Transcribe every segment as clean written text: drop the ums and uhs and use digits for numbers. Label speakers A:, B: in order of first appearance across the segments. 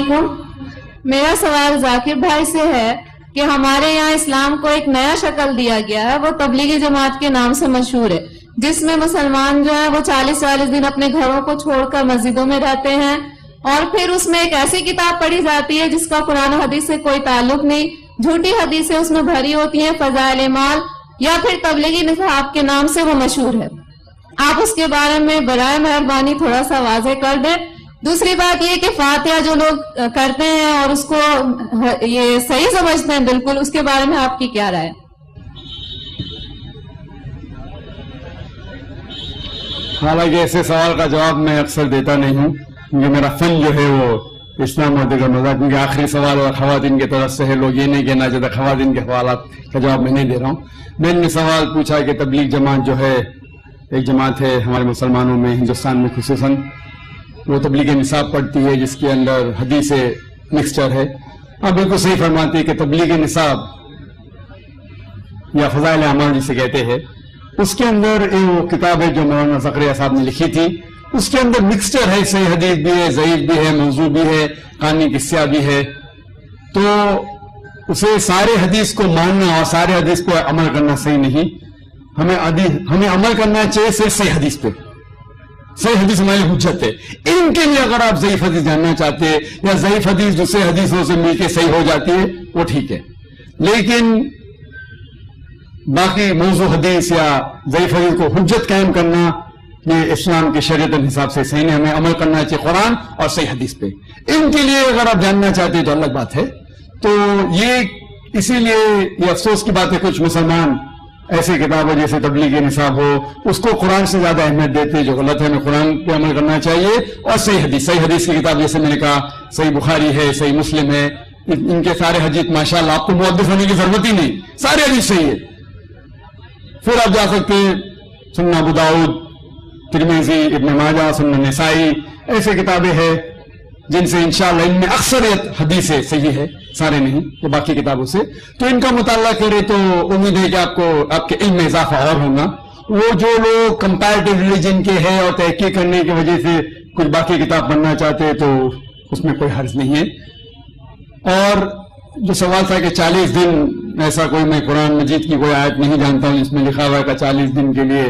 A: علیکم. میرا سوال ذاکر بھائی سے ہے کہ ہمارے یہاں اسلام کو ایک نیا شکل دیا گیا ہے، وہ تبلیغی جماعت کے نام سے مشہور ہے، جس میں مسلمان جو ہیں وہ 40 دن اپنے گھروں کو چھوڑ کر مسجدوں میں رہتے ہیں، اور پھر اس میں ایک ایسی کتاب پڑھی جاتی ہے جس کا قرآن و حدیث سے کوئی تعلق نہیں، جھوٹی حدیثیں اس میں بھری ہوتی ہیں، فضائل اعمال یا پھر تبلیغی نصاب کے نام سے وہ مشہور ہے. آپ اس کے بارے میں برائے مہربانی تھوڑا سا واضح کر دیں. دوسری بات یہ کہ فاتحہ جو لوگ کرتے ہیں اور اس کو یہ صحیح سمجھتے ہیں بالکل، اس کے بارے میں آپ کی کیا رائے؟
B: حالانکہ ایسے سوال کا جواب میں اکثر دیتا نہیں ہوں، کیونکہ میرا فن جو ہے وہ اسلام اور دیگر مذاہب، کیونکہ آخری سوال اور خواتین کی طرف سے ہے، لوگ یہ نہیں کہنا چاہتے خواتین کے سوالات کا جواب میں نہیں دے رہا ہوں. میں نے سوال پوچھا کہ تبلیغ جماعت جو ہے ایک جماعت ہے ہمارے مسلمانوں میں، ہندوستان میں خصوصاً، وہ تبلیغ نصاب پڑھتی ہے جس کے اندر حدیث مکسچر ہے. آپ بالکل صحیح فرماتے ہیں کہ تبلیغ نصاب یا فضائل اعمال جسے کہتے ہیں، اس کے اندر ایک کتاب ہے جو مولانا زکریا صاحب نے لکھی تھی، اس کے اندر مکسچر ہے، صحیح حدیث بھی ہے، ضعیف بھی ہے، موضوع بھی ہے، قانی قصہ بھی ہے. تو اسے سارے حدیث کو ماننا اور سارے حدیث پہ عمل کرنا صحیح نہیں. ہمیں عمل کرنا چاہیے صحیح حدیث پہ. صحیح حدیث ہماری حجت ہے. ان کے لیے اگر آپ ضعیف حدیث جاننا چاہتے ہیں یا ضعیف حدیث دوسرے حدیثوں سے مل کے صحیح ہو جاتی ہے وہ ٹھیک ہے، لیکن باقی موضوع حدیث یا ضعیف حدیث کو حجت قائم کرنا یہ اسلام کی شریعت کے حساب سے صحیح نہیں. ہمیں عمل کرنا چاہیے قرآن اور صحیح حدیث پہ. ان کے لیے اگر آپ جاننا چاہتے ہیں تو الگ بات ہے. تو یہ اسی لیے یہ افسوس کی بات ہے کچھ مسلمان ایسی کتابیں جیسے تبلیغ نصاب ہو اس کو قرآن سے زیادہ اہمیت دیتے ہیں، جو غلط ہے. ہمیں قرآن پہ عمل کرنا چاہیے اور صحیح حدیث کی کتاب جیسے میں نے کہا صحیح بخاری ہے، صحیح مسلم ہے، ان کے سارے حدیث ماشاءاللہ آپ کو محدث ہونے کی ضرورت ہی نہیں، سارے حدیث صحیح ہے. پھر آپ جا سکتے ہیں سنن ابو داؤد، ترمذی، ابن ماجہ، سنن نسائی، ایسے کتابیں ہیں جن سے انشاءاللہ ان میں اکثریت حدیثیں صحیح ہے، سارے نہیں کہ باقی کتابوں سے. تو ان کا مطالعہ کرے تو امید ہے کہ آپ کے علم میں اضافہ اور ہوگا. وہ جو لوگ کمپیریٹیو ریلیجن کے ہیں اور تحقیق کرنے کی وجہ سے کچھ باقی کتاب پڑھنا چاہتے ہیں تو اس میں کوئی حرج نہیں ہے. اور جو سوال تھا کہ 40 دن، ایسا کوئی میں قرآن مجید کی کوئی آیت نہیں جانتا ہوں جس میں لکھا ہوا ہے کہ 40 دن کے لیے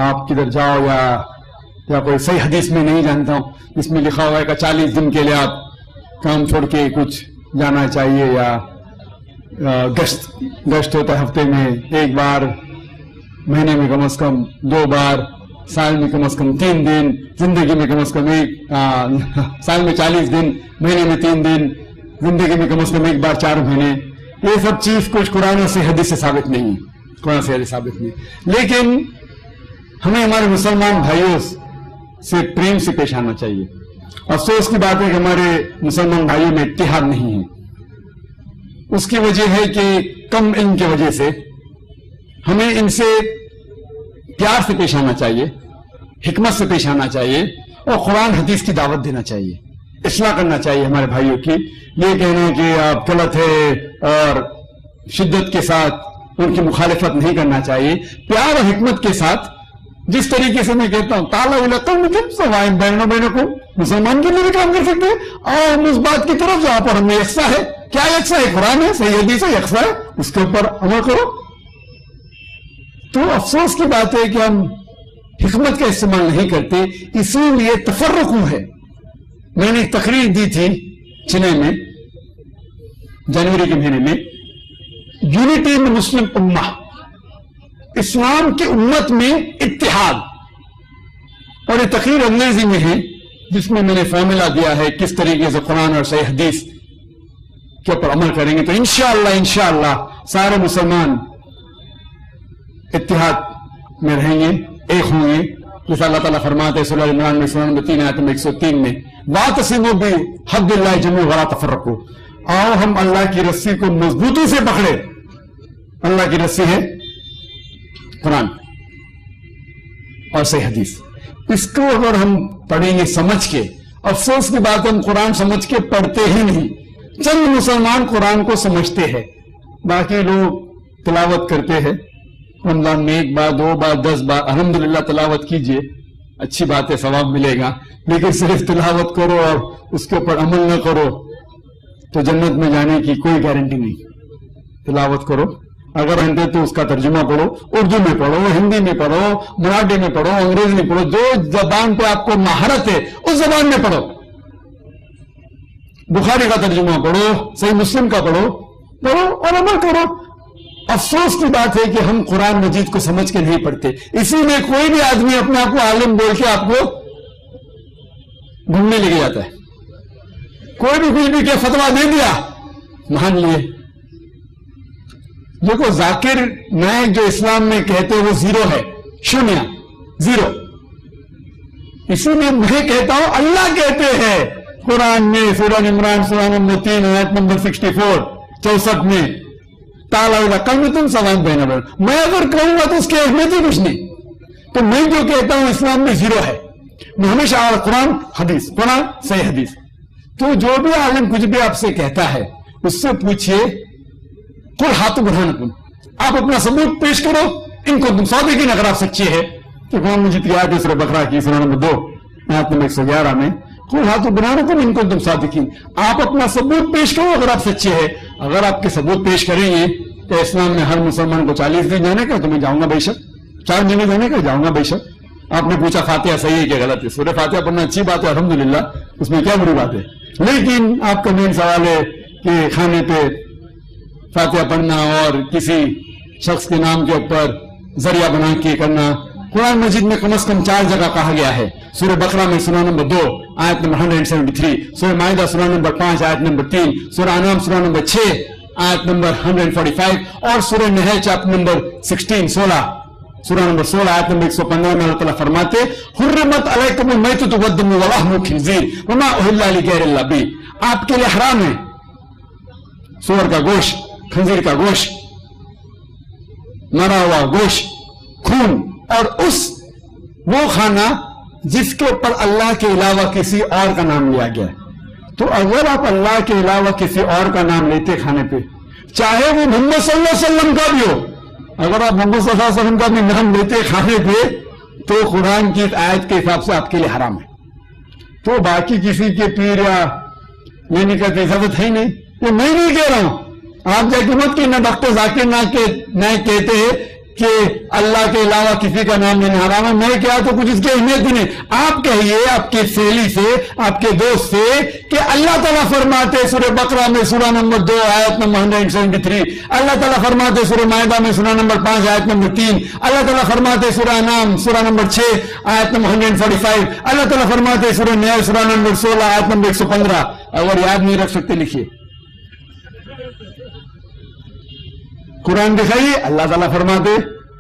B: آپ کدھر جاؤ، یا کوئی صحیح حدیث میں نہیں جانتا ہوں جس میں لکھا ہوا ہے کہ 40 دن کے لیے آپ کام چھوڑ کے کچھ جانا چاہیے، یا گشت ہوتا ہے ہفتے میں 1 بار، مہینے میں کم از کم 2 بار، سال میں کم از کم 3 دن، زندگی میں کم از کم سال میں 40 دن، مہینے میں 3 دن، زندگی میں کم از کم 1 بار 4 مہینے. یہ سب چیز کچھ قرآن سے حدیث سے ثابت نہیں ہے، قرآن سے حدیث ثابت نہیں. لیکن ہمیں ہمارے مسلمان بھائیوں سے پریم سے پیش آنا چاہیے. افسوس کی بات ہے کہ ہمارے مسلمان بھائیوں میں اتحاد نہیں ہے. اس کی وجہ ہے کہ کم علم کی وجہ سے ہمیں ان سے پیار سے پیش آنا چاہیے، حکمت سے پیش آنا چاہیے، اور قرآن حدیث کی دعوت دینا چاہیے، اصلاح کرنا چاہیے ہمارے بھائیوں کی. یہ کہنا کہ آپ غلط ہے اور شدت کے ساتھ ان کی مخالفت نہیں کرنا چاہیے. پیار اور حکمت کے ساتھ، جس طریقے سے میں کہتا ہوں تعالیٰ بہنوں بہنوں کو مسلمان کے لیے بھی کام کر سکتے ہیں، اور ہم اس بات کی طرف جہاں پر ہمیں یکساں ہے، کیا یکساں ہے؟ قرآن ہے، صحیح حدیث ہے، یکساں ہے، اس کے اوپر عمل کرو. تو افسوس کی بات ہے کہ ہم حکمت کا استعمال نہیں کرتے، اسی لیے تفرق ہے. میں نے ایک تقریر دی تھی چنئی میں جنوری کے مہینے میں، یونٹی ان مسلم امہ، اسلام کی امت میں اتحاد. اور یہ تقریر انگریزی میں ہے جس میں نے فارمولا دیا ہے کس طریقے سے قرآن اور صحیح حدیث کے اوپر عمل کریں گے تو انشاءاللہ سارے مسلمان اتحاد میں رہیں گے، ایک ہوں گے. جیسا اللہ تعالیٰ فرماتے ہیں سورہ عمران میں 3 آیت میں 103 میں، وَاعْتَصِمُوا بِحَبْلِ اللَّهِ جَمِيعًا وَلَا تَفَرَّقُوا، آؤ ہم اللہ کی رسی کو مضبوطی سے پکڑے. اللہ کی رسی ہے قرآن اور صحیح حدیث. اس کو اگر ہم پڑھیں گے سمجھ کے، افسوس کی بات ہے ہم قرآن سمجھ کے پڑھتے ہی نہیں. چند مسلمان قرآن کو سمجھتے ہیں، باقی لوگ تلاوت کرتے ہیں رمضان میں 1 بار 2 بار 10 بار. الحمدللہ تلاوت کیجئے، اچھی بات ہے، ثواب ملے گا، لیکن صرف تلاوت کرو اور اس کے اوپر عمل نہ کرو تو جنت میں جانے کی کوئی گارنٹی نہیں. تلاوت کرو، اگر ہندی تو اس کا ترجمہ پڑھو، اردو میں پڑھو، ہندی میں پڑھو، مراٹھی میں پڑھو، انگریزی میں پڑھو، جو زبان پہ آپ کو مہارت ہے اس زبان میں پڑھو. بخاری کا ترجمہ پڑھو، صحیح مسلم کا پڑھو اور عمل کرو. افسوس کی بات ہے کہ ہم قرآن مجید کو سمجھ کے نہیں پڑھتے، اسی میں کوئی بھی آدمی اپنے آپ کو عالم بول کے آپ کو گھومنے لے کے جاتا ہے. کوئی بھی کچھ بھی کہ فتویٰ دے دیا مان لیے. دیکھو ذاکر نائک جو اسلام میں کہتے ہیں وہ زیرو ہے، شونیہ، زیرو. اسی میں میں کہتا ہوں اللہ کہتے ہیں قرآن میں سورہ عمران سورہ نمبر 3 آیت نمبر 64 میں تعالیٰ کل میں تم سوام بہنا بڑھ. میں اگر کہوں گا تو اس کی اہمیت ہی کچھ نہیں. تو میں جو کہتا ہوں اسلام میں زیرو ہے. میں ہمیشہ قرآن حدیث، قرآن صحیح حدیث. تو جو بھی عالم کچھ بھی آپ سے کہتا ہے اس سے پوچھئے قل ہاتھ برہانکم، آپ اپنا ثبوت پیش کرو ان کو تم صادقین، اگر آپ سچے ہیں. کہ قرآن مجید کی آیت سورہ بقرہ کی سورہ نمبر 2 آیت نمبر 111 میں قل ہاتھ برہانکم ان کو تم صادقین، آپ اپنا ثبوت پیش کرو اگر آپ سچے ہیں. اگر آپ کے ثبوت پیش کریں گے تو اسلام میں ہر مسلمان کو 40 دن جانے کا، تو میں جاؤں گا بے شک. 4 مہینے جانے کا جاؤں گا بے شک. آپ نے پوچھا فاتحہ صحیح ہے کہ غلط ہے؟ سورہ فاتحہ پڑھنا اچھی بات ہے الحمدللہ، اس میں کیا بری بات ہے. لیکن آپ کا مین سوال ہے کہ کھانے پہ فاتحہ پڑھنا اور کسی شخص کے نام کے اوپر ذریعہ بنا کے کرنا. قرآن مجید میں کم از کم 4 جگہ کہا گیا ہے. سورہ بقرہ میں سورہ نمبر 2 آیت نمبر 173، سورہ مائدہ سورہ نمبر 5 آیت نمبر 3، سورہ انعام سورہ نمبر 6 آیت نمبر 145 اور سورہ نحل چیپٹر نمبر 16 سورہ نمبر 16 آیت نمبر 115 میں اللہ تعالیٰ فرماتے حرمت علیکم المیتۃ والدم ولحم الخنزیر وما اہل لغیر اللہ بہ، آپ کے لیے حرام ہے سور کا گوشت، خنزیر کا گوشت، مرا ہوا گوشت، خون، اور وہ کھانا جس کے اوپر اللہ کے علاوہ کسی اور کا نام لیا گیا ہے. تو اگر آپ اللہ کے علاوہ کسی اور کا نام لیتے کھانے پہ، چاہے وہ محمد صلی اللہ علیہ وسلم کا بھی ہو، اگر آپ محمد صلی اللہ علیہ وسلم کا بھی نام لیتے کھانے پہ تو قرآن کی آیت کے حساب سے آپ کے لیے حرام ہے. تو باقی کسی کے پیر یا لینے کا اجازت ہے ہی نہیں. یہ میں نہیں کہہ رہا ہوں، آپ جا کے مت کہ نہ ڈاکٹر ذاکر نائک کہتے ہیں کہ اللہ کے علاوہ کسی کا نام لینا حرام ہے. میں کیا تو کچھ اس کی اہمیت بھی نہیں. آپ کہیے آپ کی سہیلی سے، آپ کے دوست سے کہ اللہ تعالیٰ فرماتے سورہ بقرہ میں سورہ نمبر 2 آیت نمبر 173، اللہ تعالیٰ فرماتے سورہ مائدہ میں سورہ نمبر 5 آیت نمبر 3، اللہ تعالیٰ فرماتے سورہ انعام سورہ نمبر 6 آیت نمبر 145، اللہ تعالیٰ فرماتے سورہ نحل سورہ نمبر 16 آیت نمبر 115. اگر یاد نہیں رکھ سکتے لکھیے. قرآن دکھائیے اللہ تعالیٰ فرماتے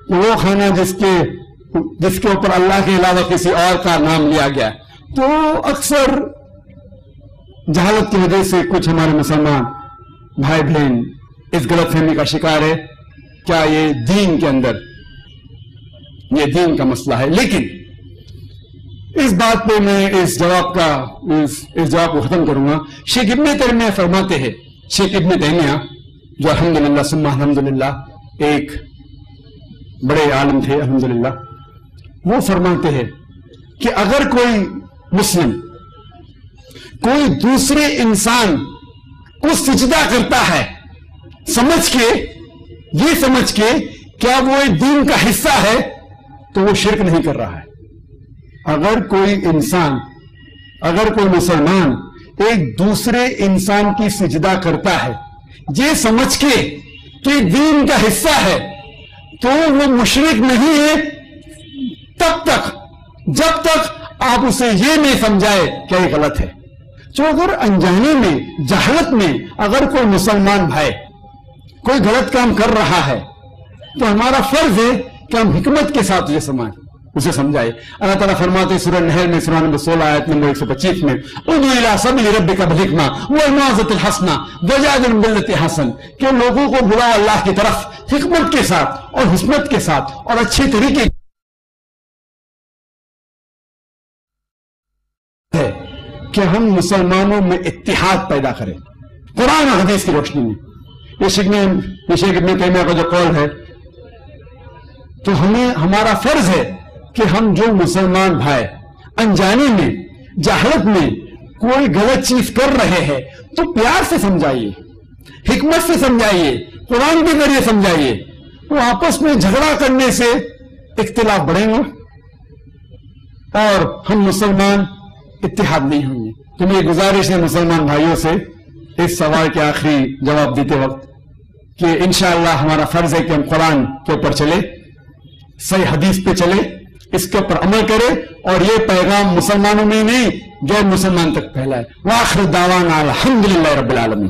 B: کہ وہ کھانا جس کے اوپر اللہ کے علاوہ کسی اور کا نام لیا گیا. تو اکثر جہالت کی وجہ سے کچھ ہمارے مسلمان بھائی بہن اس غلط فہمی کا شکار ہے. کیا یہ دین کے اندر یہ دین کا مسئلہ ہے؟ لیکن اس بات پہ میں اس جواب کو ختم کروں گا. شیخ ابن تیمیہ فرماتے ہیں، شیخ ابن تیمیہ جو الحمدللہ ثم الحمدللہ ایک بڑے عالم تھے الحمدللہ، وہ فرماتے ہیں کہ اگر کوئی مسلم کوئی دوسرے انسان کو سجدہ کرتا ہے یہ سمجھ کے کیا وہ دین کا حصہ ہے، تو وہ شرک نہیں کر رہا ہے. اگر کوئی مسلمان ایک دوسرے انسان کی سجدہ کرتا ہے یہ سمجھ کے کہ دین کا حصہ ہے، تو وہ مشرک نہیں ہے جب تک آپ اسے یہ نہیں سمجھائے کہ یہ غلط ہے. تو اگر انجانے میں جہالت میں اگر کوئی مسلمان بھائی کوئی غلط کام کر رہا ہے تو ہمارا فرض ہے کہ ہم حکمت کے ساتھ اسے سمجھائے. اللہ تعالیٰ فرماتے سورہ نحل میں سورہ نمبر 16 آیت نمبر 125 میں ادعو الی سبیل ربک بالحکمہ والموعظۃ الحسنہ وجادلہم باللتی ہے حسن، کہ لوگوں کو بلاؤ اللہ کی طرف حکمت کے ساتھ اور حکمت کے ساتھ اور اچھے طریقے ہے کہ ہم مسلمانوں میں اتحاد پیدا کریں قرآن اور حدیث کی روشنی میں. یہ شیخ ابن تیمیہ کا جو قول ہے، تو ہمارا فرض ہے کہ ہم جو مسلمان بھائی انجانے میں جہالت میں کوئی غلط چیز کر رہے ہیں تو پیار سے سمجھائیے، حکمت سے سمجھائیے، قرآن کے ذریعے سمجھائیے. وہ آپس میں جھگڑا کرنے سے اختلاف بڑھیں گا اور ہم مسلمان اتحاد نہیں ہوں گے. تو میری گزارش ہے مسلمان بھائیوں سے اس سوال کے آخری جواب دیتے وقت کہ انشاءاللہ ہمارا فرض ہے کہ ہم قرآن کے اوپر چلے، صحیح حدیث پہ چلے، اس کے اوپر عمل کرے اور یہ پیغام مسلمانوں میں نہیں غیر مسلمان تک پھیلائے. وآخر دعوانا الحمدللہ رب العالمین.